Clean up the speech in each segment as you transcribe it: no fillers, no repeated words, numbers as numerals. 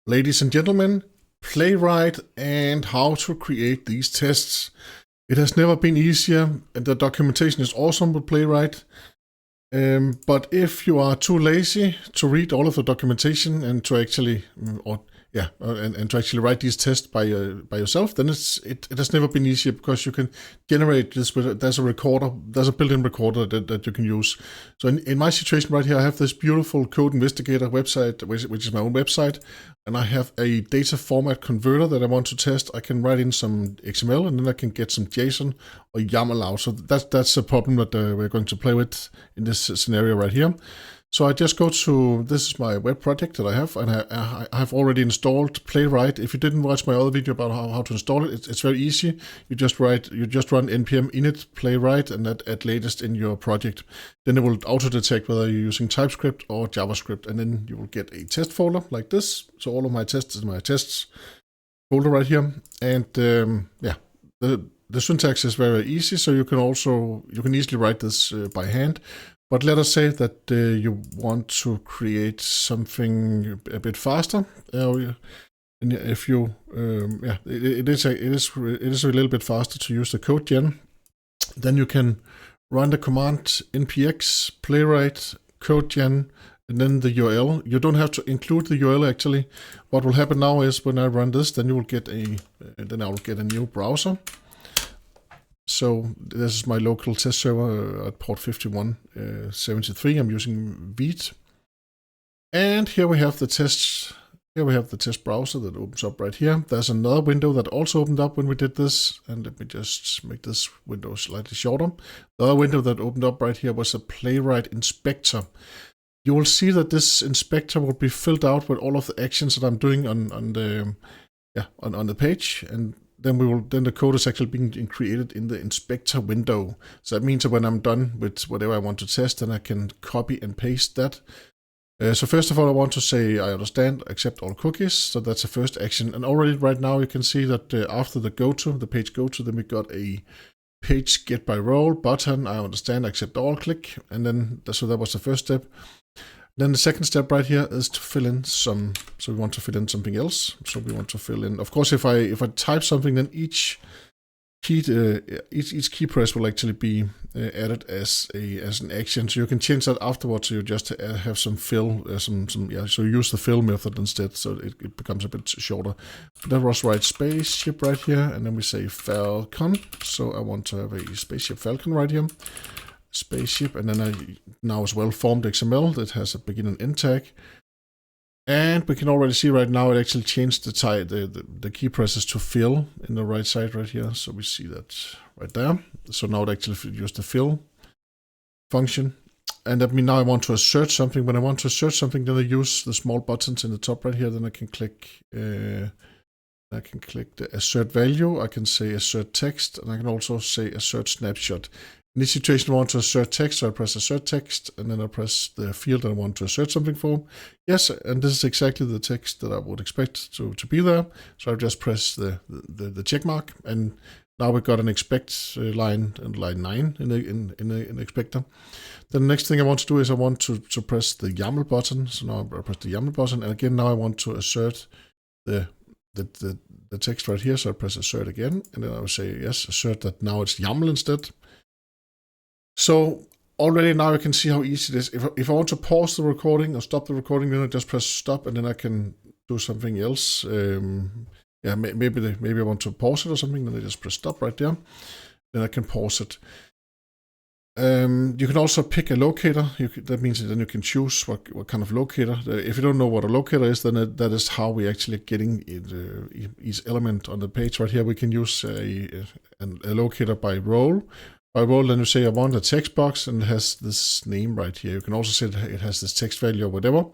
Ladies and gentlemen, Playwright and how to create these tests. It has never been easier, and the documentation is awesome with Playwright. But if you are too lazy to read all of the documentation and to actually, and to actually write these tests by yourself, then it has never been easier, because you can generate this with there's a built-in recorder that you can use. So in my situation right here, I have this beautiful Code Investigator website, which is my own website, and I have a data format converter that I want to test. I can write in some XML, and then I can get some JSON or YAML out. So that's a problem that we're going to play with in this scenario right here. So I just go to, this is my web project that I have, and I have already installed Playwright. If you didn't watch my other video about how to install it, it's very easy. You just run npm init playwright, and that at latest in your project. Then it will auto-detect whether you're using TypeScript or JavaScript, and then you will get a test folder like this. So all of my tests is my tests folder right here. And the syntax is very easy, so you can easily write this by hand. But let us say that you want to create something a bit faster. If you, it is a little bit faster to use the codegen. Then you can run the command npx playwright codegen and then the URL. You don't have to include the URL actually. What will happen now is when I run this, then I will get a new browser. So this is my local test server at port 5173. I'm using Vite. And here we have the test. Here we have the test browser that opens up right here. There's another window that also opened up when we did this. And let me just make this window slightly shorter. The other window that opened up right here was a Playwright inspector. You will see that this inspector will be filled out with all of the actions that I'm doing on the page, and then the code is actually being created in the inspector window. So that means that when I'm done with whatever I want to test, then I can copy and paste that. So first of all, I want to say I understand, accept all cookies. So that's the first action. And already right now you can see that after the page go to, then we got a page get by role button. I understand, accept all, click. And then, so that was the first step. Then the second step right here is to fill in so we want to fill in something else. So we want to fill in, of course, if I type something, then each key press will actually be added as an action. So you can change that afterwards. So you just have some fill, so use the fill method instead. So it becomes a bit shorter. But that was right spaceship right here. And then we say Falcon. So I want to have a spaceship Falcon right here. Spaceship, and then I now as well formed XML that has a begin and end tag. And we can already see right now it actually changed the key presses to fill in the right side right here. So we see that right there. So now it actually used the fill function. And that means now I want to assert something. When I want to assert something, then I use the small buttons in the top right here. Then I can click the assert value. I can say assert text, and I can also say assert snapshot. In this situation, I want to assert text, so I press assert text, and then I press the field that I want to assert something for. Yes, and this is exactly the text that I would expect to be there. So I just press the check mark, and now we've got an expect line and line 9 in the expector. Then the next thing I want to do is I want to press the YAML button. So now I press the YAML button, and again now I want to assert the text right here. So I press assert again, and then I will say yes, assert that now it's YAML instead. So already now you can see how easy it is. If I want to pause the recording or stop the recording, then I just press stop, and then I can do something else. Maybe I want to pause it or something, then I just press stop right there. Then I can pause it. You can also pick a locator. That means that then you can choose what kind of locator. If you don't know what a locator is, then that is how we actually getting each element on the page. Right here we can use a locator by role. By role, then you say I want a text box, and it has this name right here. You can also say it has this text value or whatever.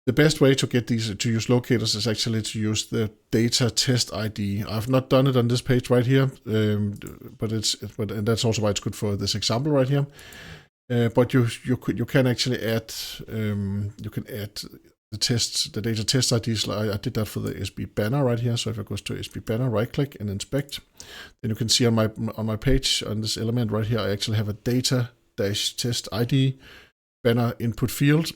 The best way to get these to use locators is actually to use the data test ID. I've not done it on this page right here, but and that's also why it's good for this example right here. But you can actually add the data test IDs. I did that for the SB banner right here. So if I go to SB banner, right click and inspect, then you can see on my page on this element right here, I actually have a data dash test ID banner input field.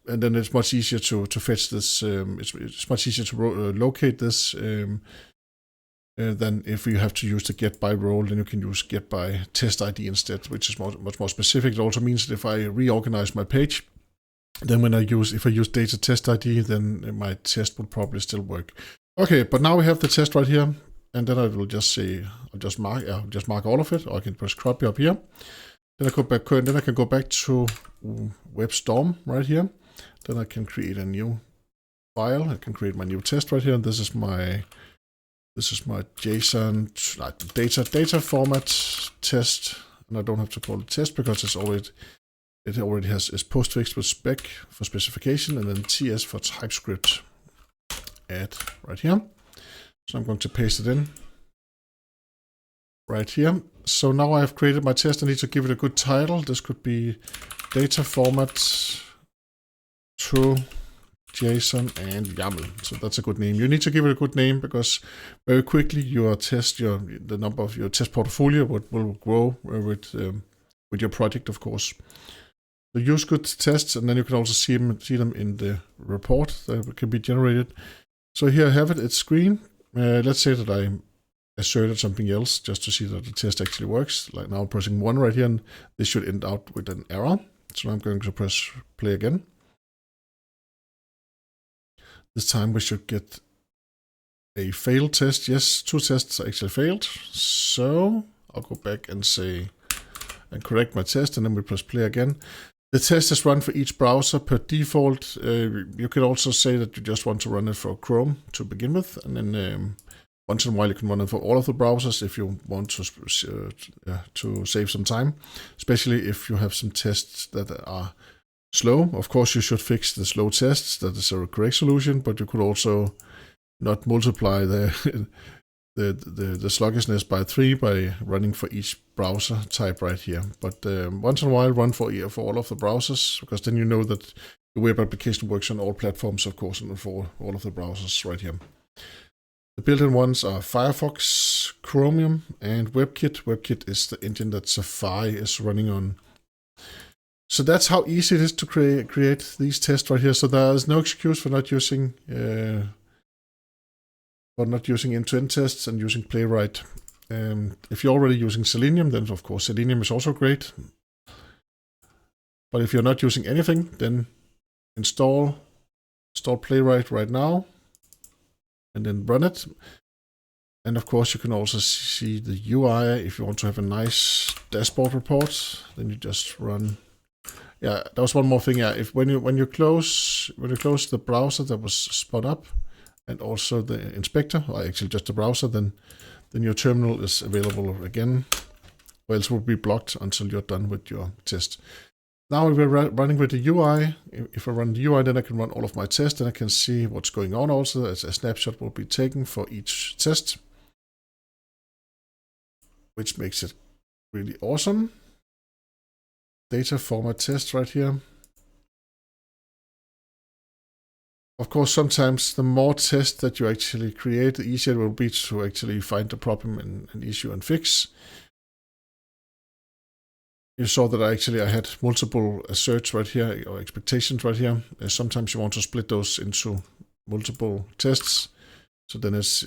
and then it's much easier to fetch this. It's much easier to locate this than if you have to use the get by role. Then you can use get by test ID instead, which is much more specific. It also means that if I reorganize my page, then if I use data test ID, then my test will probably still work. Okay, but now we have the test right here, and then I will just say I'll just mark all of it, or I can press copy up here. Then I go back, and then I can go back to WebStorm right here. Then I can create a new file. I can create my new test right here, and this is my JSON data format test, and I don't have to call it test because it already has its postfix with spec for specification, and then TS for TypeScript. Add right here. So I'm going to paste it in right here. So now I have created my test. I need to give it a good title. This could be data format to JSON and YAML. So that's a good name. You need to give it a good name because very quickly the number of your test portfolio will grow with your project, of course. So use good tests, and then you can also see them in the report that can be generated. So here I have it. It's green. Let's say that I asserted something else just to see that the test actually works. Like now I'm pressing 1 right here, and this should end out with an error. So I'm going to press play again. This time we should get a failed test. Yes, 2 tests actually failed. So I'll go back and correct my test, and then we press play again. The test is run for each browser per default. You can also say that you just want to run it for Chrome to begin with, and then once in a while you can run it for all of the browsers if you want to save some time, especially if you have some tests that are slow. Of course, you should fix the slow tests. That is a correct solution, but you could also not multiply the sluggishness by 3 by running for each browser type right here. But once in a while, run for all of the browsers, because then you know that the web application works on all platforms, of course, and for all of the browsers right here. The built-in ones are Firefox, Chromium, and WebKit. WebKit is the engine that Safari is running on. So that's how easy it is to create these tests right here. So there is no excuse for not using end-to-end tests and using Playwright. If you're already using Selenium, then of course Selenium is also great. But if you're not using anything, then install Playwright right now and then run it. And of course you can also see the UI. If you want to have a nice dashboard report, then you just run. Yeah, that was one more thing. Yeah, when you close the browser that was spun up, and also the inspector, or actually just the browser, then your terminal is available again, or else it will be blocked until you're done with your test. Now we're running with the UI. If I run the UI, then I can run all of my tests, and I can see what's going on also, as a snapshot will be taken for each test, which makes it really awesome. Data format test right here. Of course, sometimes the more tests that you actually create, the easier it will be to actually find the problem and issue and fix. You saw that I had multiple asserts right here, or expectations right here. Sometimes you want to split those into multiple tests. So then it's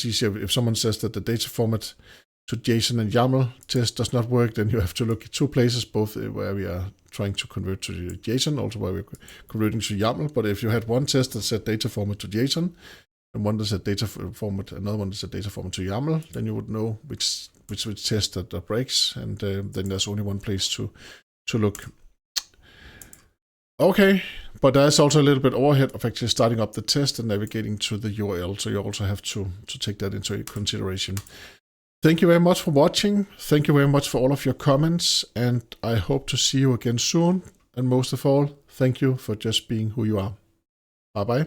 easier. If someone says that the data format to JSON and YAML test does not work, then you have to look at 2 places, both where we are trying to convert to JSON, also where we're converting to YAML. But if you had one test that said data format to JSON, and one that said data format, another one that said data format to YAML, then you would know which test that breaks, and then there's only one place to look. Okay, but there's also a little bit overhead of actually starting up the test and navigating to the URL, so you also have to take that into consideration. Thank you very much for watching. Thank you very much for all of your comments, and I hope to see you again soon. And most of all, thank you for just being who you are. Bye-bye.